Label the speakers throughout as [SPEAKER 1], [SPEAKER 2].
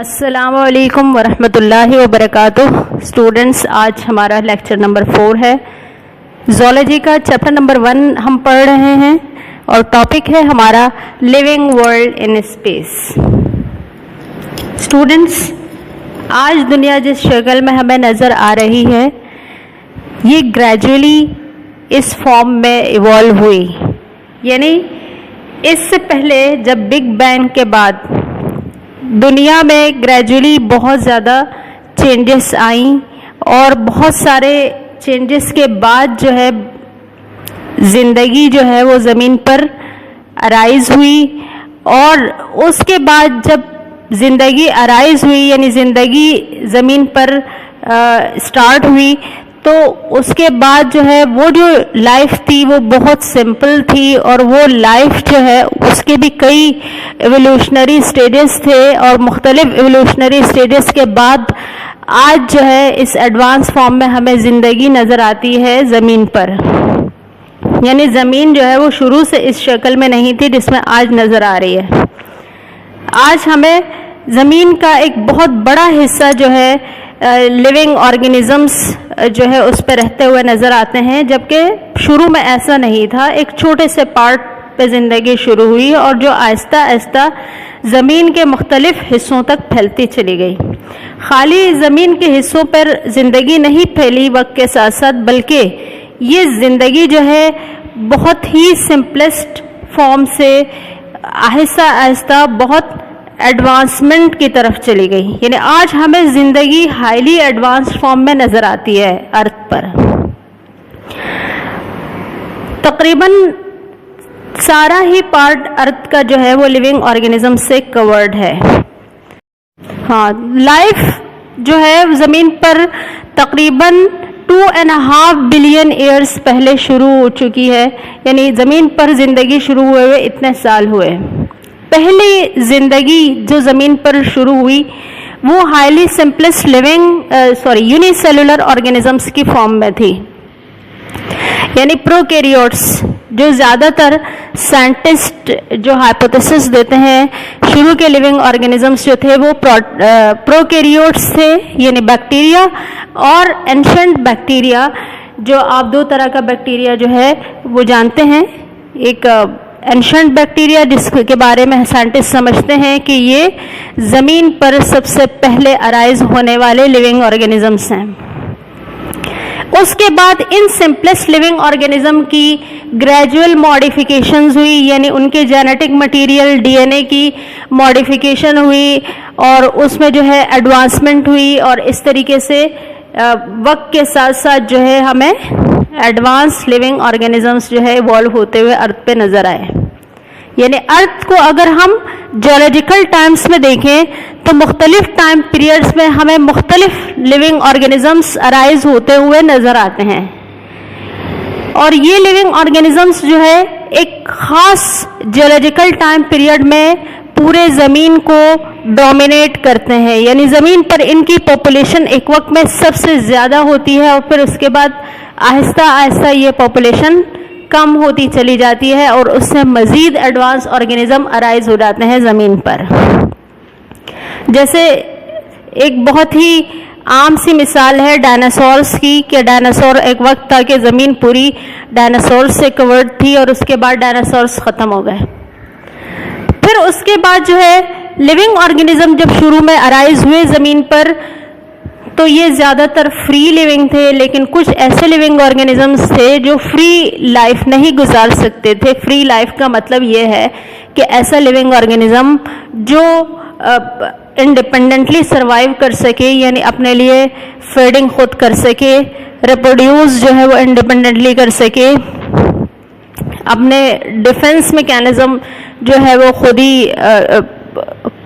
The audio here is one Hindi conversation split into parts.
[SPEAKER 1] अस्सलामु अलैकुम वरहमतुल्लाहि वबरकातुह। स्टूडेंट्स, आज हमारा लेक्चर नंबर 4 है। ज़ूलॉजी का चैप्टर नंबर 1 हम पढ़ रहे हैं और टॉपिक है हमारा living world in space. Students, आज दुनिया जिस शक्ल में हमें नज़र आ रही है, ये ग्रेजुअली इस फॉर्म में इवॉल्व हुई। यानी इससे पहले जब बिग बैंग के बाद दुनिया में ग्रेजुअली बहुत ज़्यादा चेंजेस आई और बहुत सारे चेंजेस के बाद जो है ज़िंदगी जो है वो ज़मीन पर अराइज हुई। और उसके बाद जब ज़िंदगी अराइज हुई यानी ज़िंदगी ज़मीन पर स्टार्ट हुई, तो उसके बाद जो है वो जो लाइफ थी वो बहुत सिंपल थी और वो लाइफ जो है उसके भी कई एवोल्यूशनरी स्टेजेस थे और मुख्तलिफ एवोल्यूशनरी स्टेजेस के बाद आज जो है इस एडवांस फॉर्म में हमें ज़िंदगी नज़र आती है ज़मीन पर। यानी ज़मीन जो है वो शुरू से इस शक्ल में नहीं थी जिसमें आज नज़र आ रही है। आज हमें ज़मीन का एक बहुत बड़ा हिस्सा जो है लिविंग ऑर्गेनिजम्स जो है उस पर रहते हुए नज़र आते हैं, जबकि शुरू में ऐसा नहीं था। एक छोटे से पार्ट पे ज़िंदगी शुरू हुई और जो आहिस्ता आहिस्ता ज़मीन के मुख्तलिफ हिस्सों तक फैलती चली गई। खाली ज़मीन के हिस्सों पर ज़िंदगी नहीं फैली वक्त के साथ साथ, बल्कि ये ज़िंदगी जो है बहुत ही सिंपलेस्ट फॉर्म से आहिस्ता आहिस्ता बहुत एडवांसमेंट की तरफ चली गई। यानी आज हमें ज़िंदगी हाईली एडवांस्ड फॉर्म में नज़र आती है अर्थ पर। तकरीबन सारा ही पार्ट अर्थ का जो है वो लिविंग ऑर्गेनिज्म से कवर्ड है। हाँ, लाइफ जो है ज़मीन पर तकरीबन 2.5 बिलियन ईयर्स पहले शुरू हो चुकी है। यानी ज़मीन पर ज़िंदगी शुरू हुए इतने साल हुए। पहली ज़िंदगी जो ज़मीन पर शुरू हुई वो हाईली सिंपलेस्ट यूनिसेलुलर ऑर्गेनिजम्स की फॉर्म में थी। यानी प्रोकैरियोट्स, जो ज़्यादातर साइंटिस्ट जो हाइपोथेसिस देते हैं शुरू के लिविंग ऑर्गेनिजम्स जो थे वो प्रोकैरियोट्स थे, यानी बैक्टीरिया और एंशंट बैक्टीरिया। जो आप दो तरह का बैक्टीरिया जो है वो जानते हैं, एक एंशंट बैक्टीरिया जिसके बारे में साइंटिस्ट समझते हैं कि ये ज़मीन पर सबसे पहले अराइज होने वाले लिविंग ऑर्गेनिजम्स हैं। उसके बाद इन सिंपलेस्ट लिविंग ऑर्गेनिज्म की ग्रेजुअल मॉडिफिकेशंस हुई, यानी उनके जेनेटिक मटेरियल डीएनए की मॉडिफिकेशन हुई और उसमें जो है एडवांसमेंट हुई। और इस तरीके से वक्त के साथ साथ जो है हमें एडवांस लिविंग ऑर्गेनिजम्स जो है इवॉल्व होते हुए अर्थ पे नज़र आए। यानी अर्थ को अगर हम जियोलॉजिकल टाइम्स में देखें तो मुख्तलिफ टाइम पीरियड्स में हमें मुख्तलिफ लिविंग ऑर्गेनिजम्स अराइज होते हुए नज़र आते हैं। और ये लिविंग ऑर्गेनिजम्स जो है एक ख़ास जियोलॉजिकल टाइम पीरियड में पूरे ज़मीन को डोमिनेट करते हैं। यानी ज़मीन पर इनकी पॉपुलेशन एक वक्त में सबसे ज़्यादा होती है और फिर उसके बाद आहिस्ता आहिस्ता ये पॉपुलेशन कम होती चली जाती है और उससे मज़ीद एडवांस ऑर्गेनिज्म अराइज हो जाते हैं ज़मीन पर। जैसे एक बहुत ही आम सी मिसाल है डायनासोर्स की, कि डायनासोर एक वक्त था कि ज़मीन पूरी डायनासोर से कवर्ड थी और उसके बाद डायनासोर्स ख़त्म हो गए। फिर उसके बाद जो है लिविंग ऑर्गेनिज्म जब शुरू में अराइज हुए ज़मीन पर तो ये ज़्यादातर फ्री लिविंग थे, लेकिन कुछ ऐसे लिविंग ऑर्गेनिजम्स थे जो फ्री लाइफ नहीं गुजार सकते थे। फ्री लाइफ का मतलब ये है कि ऐसा लिविंग ऑर्गेनिज्म जो इंडिपेंडेंटली सरवाइव कर सके, यानी अपने लिए फीडिंग खुद कर सके, रिप्रोड्यूस जो है वो इंडिपेंडेंटली कर सके, अपने डिफेंस मैकेनिज्म जो है वो खुद ही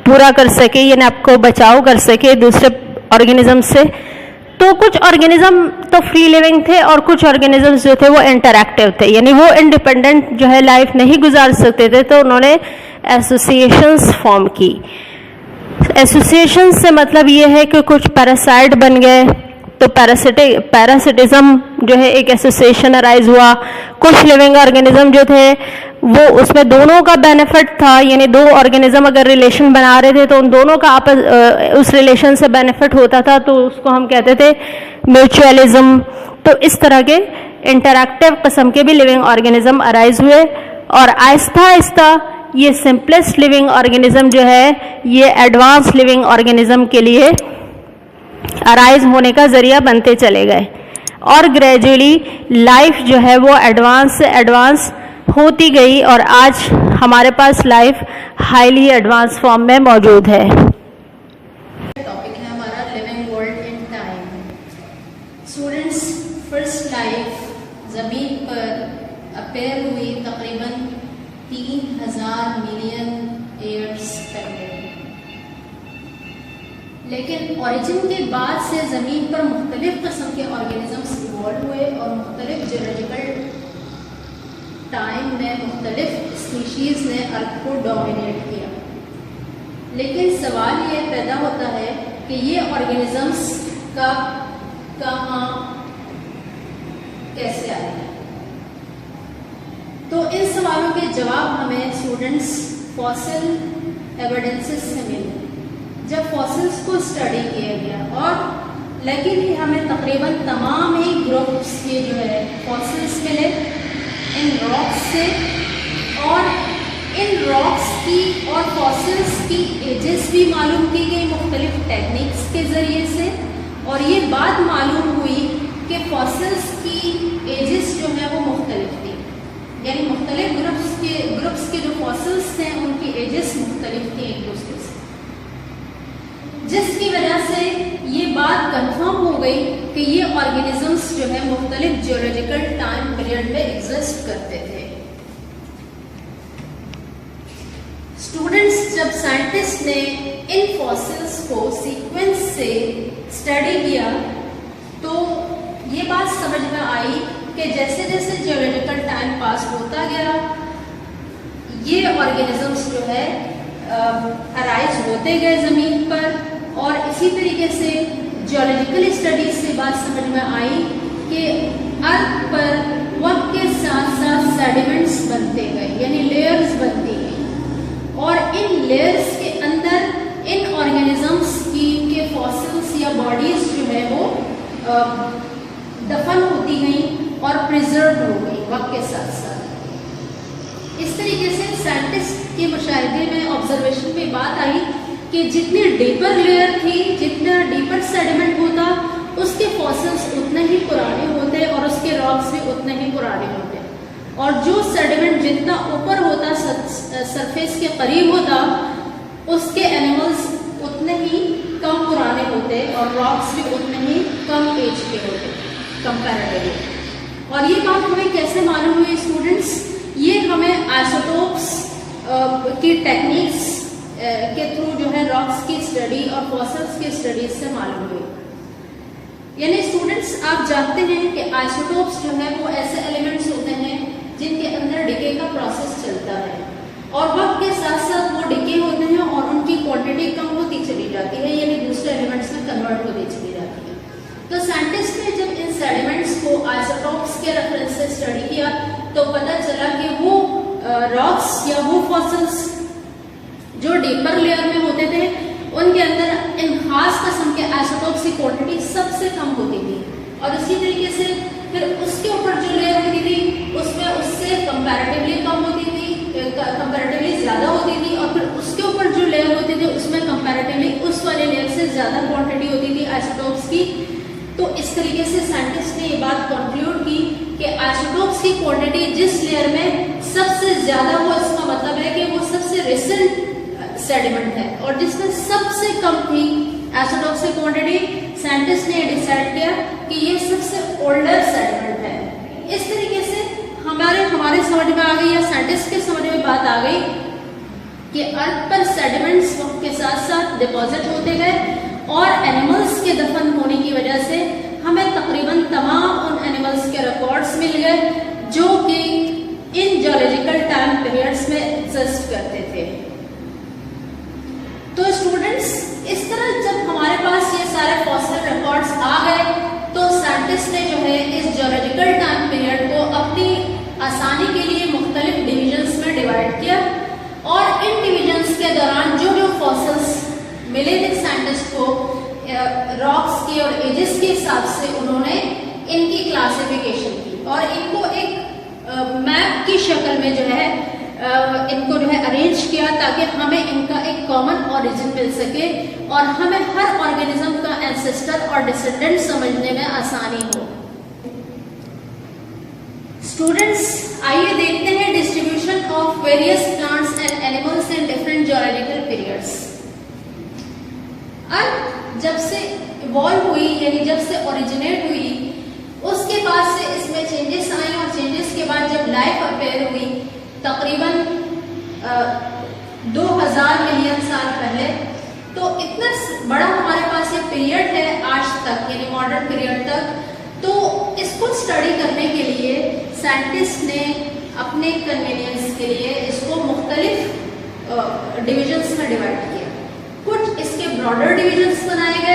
[SPEAKER 1] पूरा कर सके, यानी आपको बचाव कर सके दूसरे ऑर्गेनिज्म से। तो कुछ ऑर्गेनिज्म तो फ्री लिविंग थे और कुछ ऑर्गेनिजम्स जो थे वो इंटरैक्टिव थे, यानी वो इंडिपेंडेंट जो है लाइफ नहीं गुजार सकते थे। तो उन्होंने एसोसिएशंस फॉर्म की। एसोसिएशन से मतलब ये है कि कुछ पैरासाइट बन गए, तो पैरासिटिज्म जो है एक एसोसिएशन अराइज हुआ। कुछ लिविंग ऑर्गेनिज्म जो थे वो उसमें दोनों का बेनिफिट था, यानी दो ऑर्गेनिज्म अगर रिलेशन बना रहे थे तो उन दोनों का आपस उस रिलेशन से बेनिफिट होता था, तो उसको हम कहते थे म्यूचुअलिज्म। तो इस तरह के इंटरैक्टिव किस्म के भी लिविंग ऑर्गेनिज्म अराइज हुए और आहिस्ता आहिस्ता ये सिंपलेस्ट लिविंग ऑर्गेनिज्म जो है ये एडवांस लिविंग ऑर्गेनिज्म के लिए अराइज होने का जरिया बनते चले गए और ग्रेजुअली लाइफ जो है वो एडवांस से एडवांस होती गई और आज हमारे पास लाइफ हाईली एडवांस फॉर्म में मौजूद है।
[SPEAKER 2] टॉपिक है हमारा living world in time. Students, first life जमीन पर अपेयर हुई तकरीबन 3000 मिलियन ईयर्स पहले, लेकिन ओरिजिन के बाद से ज़मीन पर मुख्तलिफ किस्म के ऑर्गेनिजम्स इवॉल्व हुए और मुख्तलिफ जियोलॉजिकल टाइम में मुख्तलिफ स्पीशीज़ ने अर्थ को डोमिनेट किया। लेकिन सवाल ये पैदा होता है कि ये ऑर्गेनिजम्स कब, कहाँ, कैसे आए हैं। तो इन सवालों के जवाब हमें स्टूडेंट्स फॉसिल एविडेंसेस से मिले जब फॉसिल्स को स्टडी किया गया, और लेकिन ही हमें तकरीबन तमाम ही ग्रुप्स के जो है फॉसिल्स मिले इन रॉक्स से, और इन रॉक्स की और फॉसिल्स की एजेस भी मालूम की गई मुख्तलिफ टेक्निक्स के ज़रिए से, और ये बात मालूम हुई कि फॉसिल्स की एजेस जो है वो मुख्तलिफ थी, यानी मुख्तलिफ ग्रुप्स के जो फॉसिल्स थे उनकी एजेस मुख्तलिफ थी एक दूसरे से, जिसकी वजह से ये बात कंफर्म हो गई कि ये ऑर्गेनिजम्स जो है मुख्तलिफ जियोलॉजिकल टाइम पीरियड में एग्जिस्ट करते थे। स्टूडेंट्स, जब साइंटिस्ट ने इन फॉसिल्स को सीक्वेंस से स्टडी किया तो ये बात समझ में आई कि जैसे जैसे जियोलॉजिकल टाइम पास होता गया ये ऑर्गेनिजम्स जो है अराइज होते गए ज़मीन पर, और इसी तरीके से जियोलॉजिकल स्टडीज से बात समझ में आई कि अर्थ पर वक्त के साथ साथ सेडिमेंट्स बनते गए, यानी लेयर्स बनती गई, और इन लेयर्स के अंदर इन ऑर्गेनिजम्स की के फॉसिल्स या बॉडीज जो है वो दफन होती गई और प्रिजर्व हो गई वक्त के साथ साथ। इस तरीके से साइंटिस्ट के मुशाहिदे में ऑब्जर्वेशन में बात आई कि जितनी डीपर लेयर थी, जितना डीपर सेडिमेंट होता, उसके फॉसिल्स उतने ही पुराने होते और उसके रॉक्स भी उतने ही पुराने होते, और जो सेडिमेंट जितना ऊपर होता, सरफेस के करीब होता, उसके एनिमल्स उतने ही कम पुराने होते और रॉक्स भी उतने ही कम एज के होते कंपैरेटिवली। और ये बात हमें कैसे मालूम हुई स्टूडेंट्स? ये हमें आइसोटोप्स की टेक्निक्स के थ्रू जो है रॉक्स की स्टडी और फॉसिल्स की स्टडीज से मालूम हुई। यानी स्टूडेंट्स, आप जानते हैं कि आइसोटोप्स जो है वो ऐसे एलिमेंट्स होते हैं जिनके अंदर डिके का प्रोसेस चलता है, और वक्त के साथ साथ वो डिके होते हैं और उनकी क्वांटिटी कम होती चली जाती है, यानी दूसरे एलिमेंट्स में कन्वर्ट होती चली जाती है। तो साइंटिस्ट ने जब इन सेडिमेंट्स को आइसोटोप्स के रेफरेंस से स्टडी किया तो पता चला कि वो रॉक्स या वो फॉसिल्स जो डीपर लेयर में होते थे उनके अंदर इन खास किस्म के आइसोटोप्स की क्वांटिटी सबसे कम होती थी, और इसी तरीके से फिर उसके ऊपर जो लेयर होती थी उसमें उससे कंपैरेटिवली कम होती थी, कंपैरेटिवली ज़्यादा होती थी, और फिर उसके ऊपर जो लेयर होती थी उसमें कंपैरेटिवली उस वाले लेयर से ज़्यादा क्वांटिटी होती थी आइसोटोप्स की। तो इस तरीके से साइंटिस्ट ने ये बात कंक्लूड की कि आइसोटोप्स की क्वांटिटी जिस लेयर में सबसे ज़्यादा हो, इसका मतलब है कि वो सबसे रिसेंट सेडिमेंट है, और जिसमें सबसे कम थी आइसोटोप्स की क्वांटिटी, साइंटिस्ट ने डिसाइड किया कि ये सबसे ओल्डर सेडिमेंट है। इस तरीके से हमारे समझ में आ गई या साइंटिस्ट के समझ में बात आ गई कि अर्थ पर सेडिमेंट्स वक्त के साथ साथ डिपॉजिट होते गए, और एनिमल्स के दफन होने की वजह से हमें तकरीबन तमाम उन एनिमल्स के रिकॉर्ड्स मिल गए जो कि इन जियोलॉजिकल टाइम पीरियड्स में एग्जिस्ट करते थे। तो स्टूडेंट्स, इस तरह जब हमारे पास ये सारे फॉसिल रिकॉर्ड्स आ गए आसानी के लिए मुख्तलिफ डिविजन्स में डिवाइड किया और इन डिविजन्स के दौरान जो जो फॉसिल्स मिले थे साइंटिस्ट को रॉक्स के और एजेस के हिसाब से उन्होंने इनकी क्लासिफिकेशन की और इनको एक मैप की शक्ल में जो है इनको जो है अरेंज किया ताकि हमें इनका एक कॉमन ओरिजिन मिल सके और हमें हर ऑर्गेनिज्म का एंसेस्टर और डिसेंडेंट समझने में आसानी हो। स्टूडेंट्स, आइए देखते हैं distribution of various plants and animals in different geological periods. Earth जब से इवॉल्व हुई यानी जब से ओरिजिनेट हुई उसके बाद से इसमें चेंजेस आई और चेंजेस के बाद जब लाइफ अपेयर हुई तकरीबन 2000 मिलियन साल पहले, तो इतना बड़ा हमारे पास ये पीरियड है आज तक यानी मॉडर्न पीरियड तक। तो इसको स्टडी करने के लिए साइंटिस्ट ने अपने कन्वीनियंस के लिए इसको मुख्तलिफ डिविजन्स में डिवाइड किया। कुछ इसके ब्रॉडर डिविजन्स बनाए गए